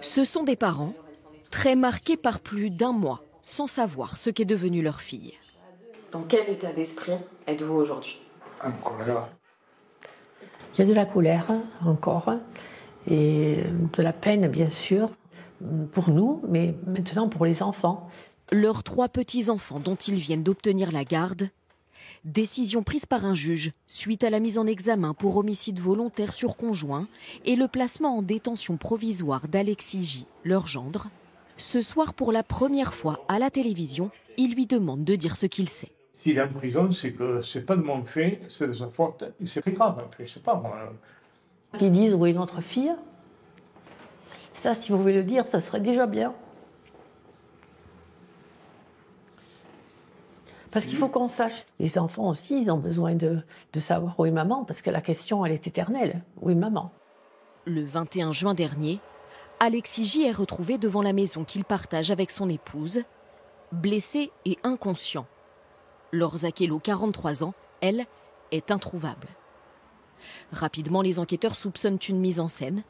Ce sont des parents très marqués par plus d'un mois, sans savoir ce qu'est devenue leur fille. Dans quel état d'esprit êtes-vous aujourd'hui? En colère. Il y a de la colère encore et de la peine bien sûr pour nous, mais maintenant pour les enfants. Leurs 3 petits-enfants dont ils viennent d'obtenir la garde. Décision prise par un juge suite à la mise en examen pour homicide volontaire sur conjoint et le placement en détention provisoire d'Alexis J, leur gendre. Ce soir, pour la première fois à la télévision, il lui demande de dire ce qu'il sait. S'il est en prison, c'est que c'est pas de mon fait, c'est de sa faute. C'est très grave, en fait, c'est pas moi. Qu'ils disent où est notre fille, ça, si vous pouvez le dire, ça serait déjà bien. Parce qu'il faut qu'on sache. Les enfants aussi, ils ont besoin de savoir où est maman, parce que la question, elle est éternelle. Où est maman? Le 21 juin dernier, Alexis J est retrouvé devant la maison qu'il partage avec son épouse, blessé et inconscient. Laure Zakello, 43 ans, elle, est introuvable. Rapidement, les enquêteurs soupçonnent une mise en scène.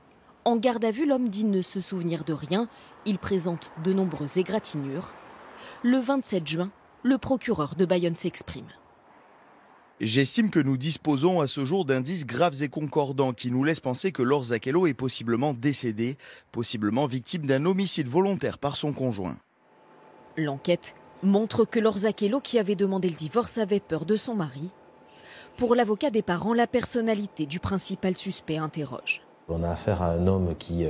En garde à vue, l'homme dit ne se souvenir de rien. Il présente de nombreuses égratignures. Le 27 juin, le procureur de Bayonne s'exprime. J'estime que nous disposons à ce jour d'indices graves et concordants qui nous laissent penser que Laure Zakello est possiblement décédée, possiblement victime d'un homicide volontaire par son conjoint. L'enquête montre que Laure Zakello, qui avait demandé le divorce, avait peur de son mari. Pour l'avocat des parents, la personnalité du principal suspect interroge. On a affaire à un homme qui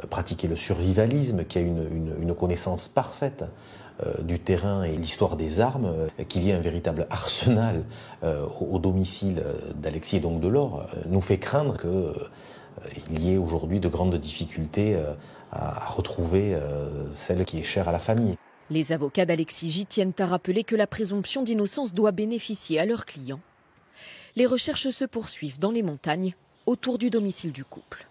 pratiquait le survivalisme, qui a une connaissance parfaite du terrain et l'histoire des armes, qu'il y ait un véritable arsenal au domicile d'Alexis et donc de Laure, nous fait craindre qu'il y ait aujourd'hui de grandes difficultés à retrouver celle qui est chère à la famille. Les avocats d'Alexis J tiennent à rappeler que la présomption d'innocence doit bénéficier à leurs clients. Les recherches se poursuivent dans les montagnes autour du domicile du couple.